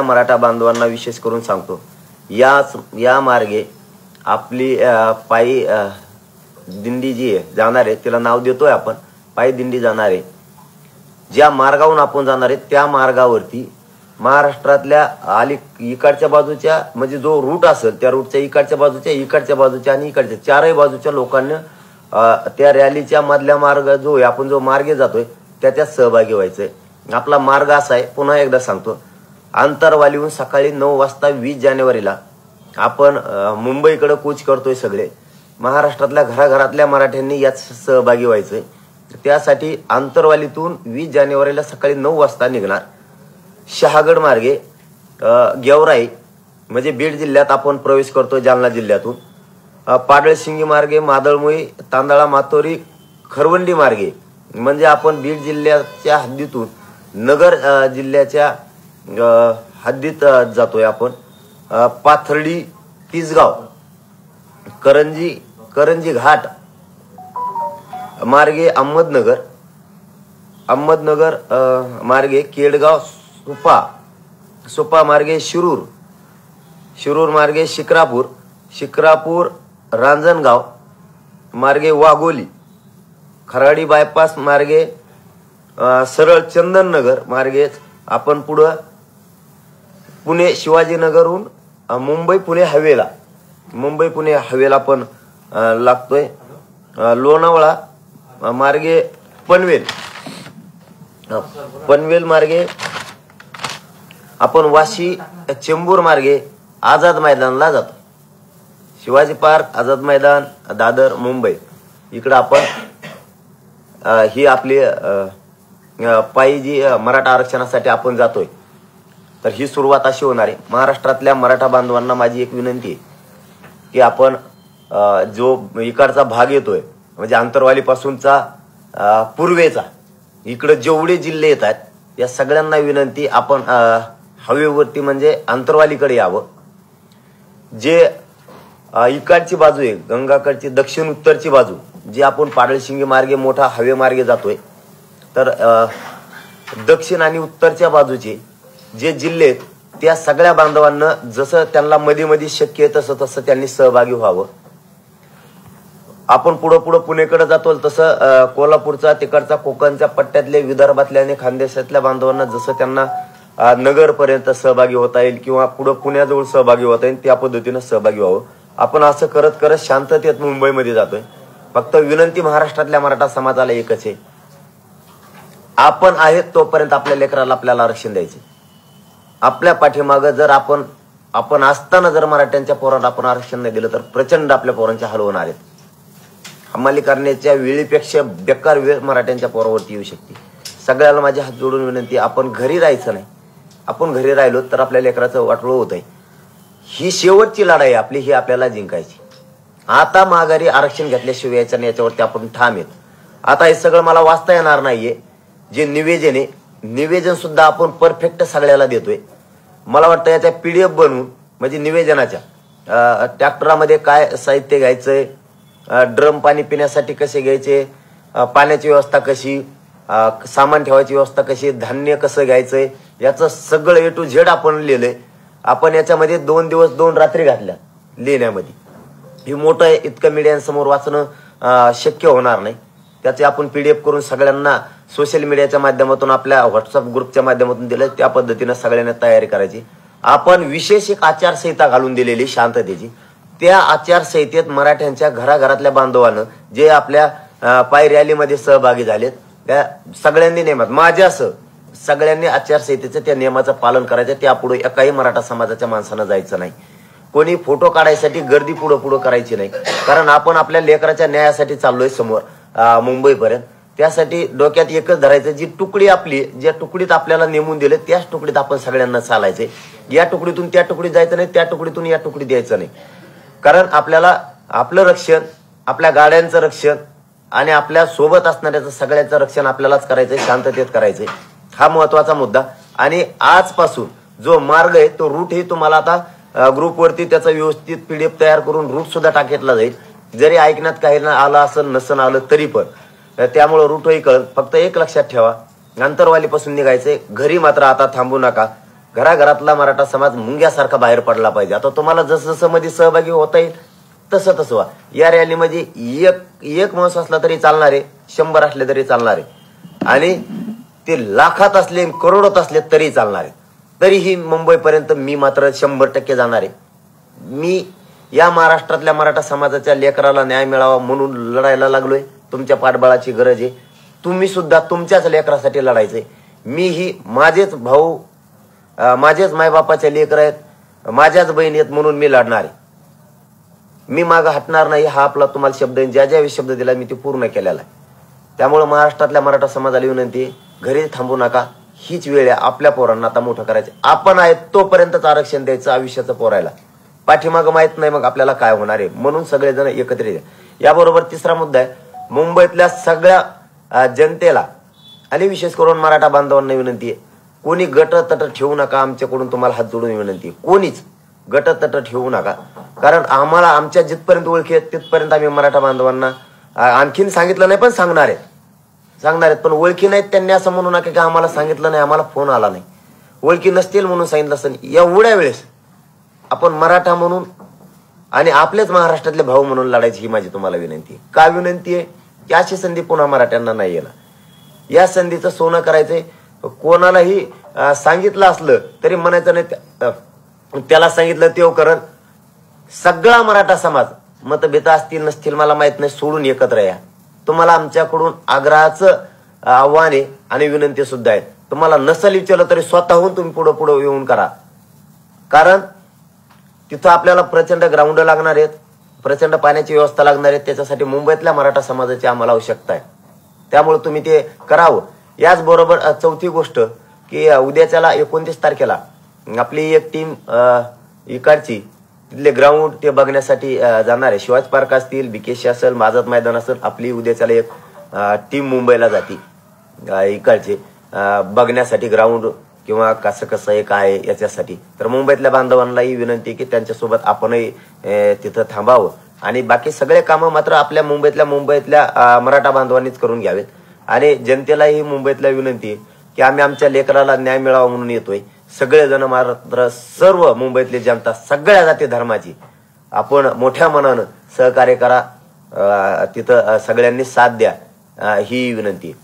मराठा बांधवांना विशेष करून सांगतो, या मार्गे आपली पायी दिंडी जी आहे जाणार आहे, तिला नाव देतोय आपण पायी दिंडी जाणार आहे। ज्या मार्गावरून आपण जाणार आहे त्या मार्गावरती महाराष्ट्रातल्या इकडच्या बाजूच्या म्हणजे जो रूट असेल त्या रूटच्या इकडच्या बाजूच्या आणि इकडच्या चारही बाजूच्या लोकांना त्या रॅलीच्या मधल्या मार्ग जो आहे आपण जो मार्गे जातोय त्याच्यात सहभागी व्हायचंय। आपला मार्ग असा आहे, पुन्हा एकदा सांगतो, आंतरवालीहून सकाळी 9 वाजता 20 जानेवारीला आपण मुंबईकडे कूच करतोय। सगळे महाराष्ट्रातल्या घराघरातल्या मराठ्यांनी यात सहभागी व्हायचंय। त्यासाठी आंतरवालीतून 20 जानेवारीला सकाळी 9 वाजता निघणार, शहागड मार्गे गेवराई म्हणजे बीड जिल्ह्यात आपण प्रवेश करतोय जालना जिल्ह्यातून, पाडळशिंगी मार्गे मादळमुई तांदळा मातोरी खरवंडी मार्गे म्हणजे आपण बीड जिल्ह्याच्या हद्दीतून नगर जिल्ह्याच्या हद्दीत जातोय आपण। पाथर्डी तिसगाव करंजी घाट मार्गे अहमदनगर मार्गे केडगाव सुपा मार्गे शिरूर मार्गे शिक्रापूर रांजणगाव मार्गे वाघोली, खराडी बायपास मार्गे सरळ चंदननगर मार्गे आपण पुढे पुणे शिवाजीनगरहून मुंबई पुणे हवेला पण लागतोय। लोणावळा मार्गे पनवेल मार्गे आपण वाशी चेंबूर मार्गे आझाद मैदानला जातो। शिवाजी पार्क, आझाद मैदान, दादर, मुंबई इकडे आपण ही आपली पायी जी मराठा आरक्षणासाठी आपण जातोय। तर ही सुरुवात अशी होणार आहे। महाराष्ट्रातल्या मराठा बांधवांना माझी एक विनंती आहे की आपण जो इकडचा भाग येतोय म्हणजे आंतरवाली पासूनचा पूर्वेचा इकडे जेवढे जिल्हे येत आहेत या सगळ्यांना विनंती, आपण हवेवरती म्हणजे आंतरवालीकडे यावं। जे इकडची बाजू आहे गंगाकडची दक्षिण उत्तरची बाजू जी आपण पाडळशिंगी मार्गे मोठा हवे मार्गे जातोय, तर दक्षिण आणि उत्तरच्या बाजूचे जे जिल्हे आहेत त्या सगळ्या बांधवांना जसं त्यांना मध्ये शक्य आहे तसं त्यांनी सहभागी व्हावं। आपण पुढे पुणेकडे जातो तसं कोल्हापूरचा तिकडचा कोकणच्या पट्ट्यातले विदर्भातल्या आणि खानदेशातल्या बांधवांना जसं त्यांना नगर पर्यंत सहभागी होता येईल किंवा पुढे पुण्याजवळ सहभागी होता येईल त्या पद्धतीने सहभागी व्हावं। आपण असं करत शांततेत मुंबईमध्ये जातोय। फक्त विनंती महाराष्ट्रातल्या मराठा समाजाला एकच आहे, आपण आहेत तोपर्यंत आपल्या लेकराला आपल्याला आरक्षण द्यायचे। आपल्या पाठीमागं जर आपण असताना जर मराठ्यांच्या पोरांना आपण आरक्षण नाही दिलं तर प्रचंड आपल्या पोरांचे हाल होणार आहेत। हमाली करण्याच्या वेळेपेक्षा बेकार वेळ मराठ्यांच्या पोरावरती येऊ शकते। सगळ्याला माझे हात जोडून विनंती, आपण घरी राहायचं नाही। आपण घरी राहिलो तर आपल्या लेकराचं वाटोळं होत आहे। ही शेवटची लढाई आपली, ही आपल्याला जिंकायची। आता माघारी आरक्षण घेतल्याशिवाय यायचं नाही, याच्यावरती आपण ठाम आहेत। आता हे सगळं मला वाचता येणार नाहीये, जे निवेदन आहे निवेदन सुद्धा आपण परफेक्ट सगळ्याला देतोय। मला वाटतं याच्या PDF बनवून म्हणजे निवेदनाच्या ट्रॅक्टरामध्ये काय साहित्य घ्यायचंय, ड्रम पाणी पिण्यासाठी कसे घ्यायचे, पाण्याची व्यवस्था कशी, सामान ठेवायची व्यवस्था कशी, धान्य कसं घ्यायचंय, याचं सगळं A to Z आपण लिहिलंय। आपण याच्यामध्ये 2 दिवस 2 रात्री घातल्या लिहिण्यामध्ये। हे मोठं आहे, इतकं मीडियांसमोर वाचणं शक्य होणार नाही। त्याचे आपण PDF करून सगळ्यांना सोशल मीडियाच्या माध्यमातून आपल्या व्हॉट्सअप ग्रुपच्या माध्यमातून दिलं, त्या पद्धतीने सगळ्यांना तयारी करायची। आपण विशेष एक आचारसंहिता घालून दिलेली शांततेची, त्या आचारसंहितेत मराठ्यांच्या घराघरातल्या बांधवांना जे आपल्या पायी रॅलीमध्ये सहभागी झालेत त्या सगळ्यांनी नियमात माझ्यासह सगळ्यांनी आचारसंहितेचं त्या नियमाचं पालन करायचं। त्यापुढे एकाही मराठा समाजाच्या माणसानं जायचं नाही। कोणी फोटो काढायसाठी गर्दी पुढे करायची नाही, कारण आपण आपल्या लेकराच्या न्यायासाठी चाललोय समोर मुंबईपर्यंत। त्यासाठी डोक्यात एकच धरायचं, जी तुकडी आपली ज्या तुकडीत आपल्याला नेमून दिले त्याच तुकडीत आपण सगळ्यांना चालायचे। या तुकडीतून त्या तुकडीत जायचं नाही, त्या तुकडीतून या तुकडीत यायचं नाही। कारण आपल्याला आपलं रक्षण, आपल्या गाड्यांचं रक्षण आणि आपल्या सोबत असणाऱ्याचं सगळ्यांचं रक्षण आपल्यालाच करायचंय, शांततेत करायचंय। हा महत्वाचा मुद्दा। आणि आजपासून जो मार्ग आहे तो रूट ही तुम्हाला आता ग्रुपवरती त्याचा व्यवस्थित PDF तयार करून रूट सुद्धा टाकला जाईल। जरी ऐकण्यात काही आलं असेल नसन आलं तरी पण त्यामुळे रूटही कळत। फक्त एक लक्षात ठेवा, आंतरवालीपासून निघायचे, घरी मात्र आता थांबू नका। घराघरातला मराठा समाज मुंग्यासारखा बाहेर पडला पाहिजे. आता तुम्हाला जसं जसं मध्ये सहभागी होता येईल तसं तसं व्हा. या रॅलीमध्ये एक माणूस असला तरी चालणार आहे, 100 असले तरी चालणार आहे, आणि ते लाखात असले करोडोत असले तरी चालणार आहे. तरीही मुंबईपर्यंत मी मात्र 100% जाणार आहे. मी या महाराष्ट्रातल्या मराठा समाजाच्या लेकराला न्याय मिळावा म्हणून लढायला लागलोय. तुमच्या पाठबळाची गरज आहे. तुम्ही सुद्धा तुमच्याच लेकरासाठी लढायचंय. मीही माझेच भाऊ, माझेच मायबापाचे लेकर आहेत, माझ्याच बहिणी आहेत म्हणून मी लढणार आहे. मी मागं हटणार नाही. हा आपला तुम्हाला शब्द आहे. ज्या ज्या शब्द दिला मी ते पूर्ण केलेला आहे. त्यामुळे महाराष्ट्रातल्या मराठा समाजाला विनंती आहे, घरी थांबू नका. हीच वेळ आहे आपल्या पोरांना आता मोठं करायचं. आपण आहे तोपर्यंतच आरक्षण द्यायचं आयुष्याचं पोरायला. पाठीमागं माहित नाही मग आपल्याला काय होणार आहे. म्हणून सगळेजण एकत्रित आहे. याबरोबर तिसरा मुद्दा आहे, मुंबईतल्या सगळ्या जनतेला आणि विशेष करून मराठा बांधवांना विनंती आहे, कोणी गट तट ठेवू नका. आमच्याकडून तुम्हाला हात जोडून विनंती आहे, कोणीच गट तट ठेवू नका. कारण आम्हाला आमच्या जिथपर्यंत ओळखी आहेत तिथपर्यंत आम्ही मराठा बांधवांना आणखीन सांगितलं नाही, पण सांगणार आहेत. पण ओळखी नाहीत त्यांनी असं म्हणू नका की आम्हाला सांगितलं नाही, आम्हाला फोन आला नाही. ओळखी नसतील म्हणून सांगितलं असतं. एवढ्या वेळेस आपण मराठा म्हणून आणि आपलेच महाराष्ट्रातले भाऊ म्हणून लढायची ही माझी तुम्हाला विनंती आहे. का विनंती आहे की अशी संधी पुन्हा मराठ्यांना नाही येणार. या संधीचं सोनं करायचंय. कोणालाही सांगितलं असलं तरी म्हणायचं नाही त्याला सांगितलं तेव करण. सगळा मराठा समाज मतभेद असतील नसतील मला माहित नाही, सोडून एकत्र या. तुम्हाला आमच्याकडून आग्रहाचं आव्हान आहे आणि विनंती सुद्धा आहे. तुम्हाला नसल विचारलं तरी स्वतःहून तुम्ही पुढे पुढे येऊन करा. कारण तिथं आपल्याला प्रचंड ग्राउंड लागणार आहेत, प्रचंड पाण्याची व्यवस्था लागणार आहे. त्याच्यासाठी मुंबईतल्या मराठा समाजाची आम्हाला आवश्यकता आहे. त्यामुळे तुम्ही ते करावं. याचबरोबर चौथी गोष्ट की उद्याच्याला 29 तारखेला आपली एक टीम इकडची तिथले ग्राउंड ते बघण्यासाठी जाणार आहे. शिवाजी पार्क असतील, बीकेसी असेल, माझात मैदान असेल, आपली उद्याच्याला एक टीम मुंबईला जाती इकडचे बघण्यासाठी ग्राउंड किंवा कसं कसं आहे काय याच्यासाठी. तर मुंबईतल्या बांधवांनाही विनंती आहे की त्यांच्यासोबत आपणही तिथं थांबावं आणि बाकी सगळे कामं मात्र आपल्या मुंबईतल्या मराठा बांधवांनीच करून घ्यावेत. आणि जनतेलाही मुंबईतल्या विनंती आहे की आम्ही आमच्या लेकराला न्याय मिळावा म्हणून येतोय. सगळेजण मात्र सर्व मुंबईतली जनता सगळ्या जाती धर्माची आपण मोठ्या मनानं सहकार्य करा. तिथं सगळ्यांनी साथ द्या ही विनंती आहे.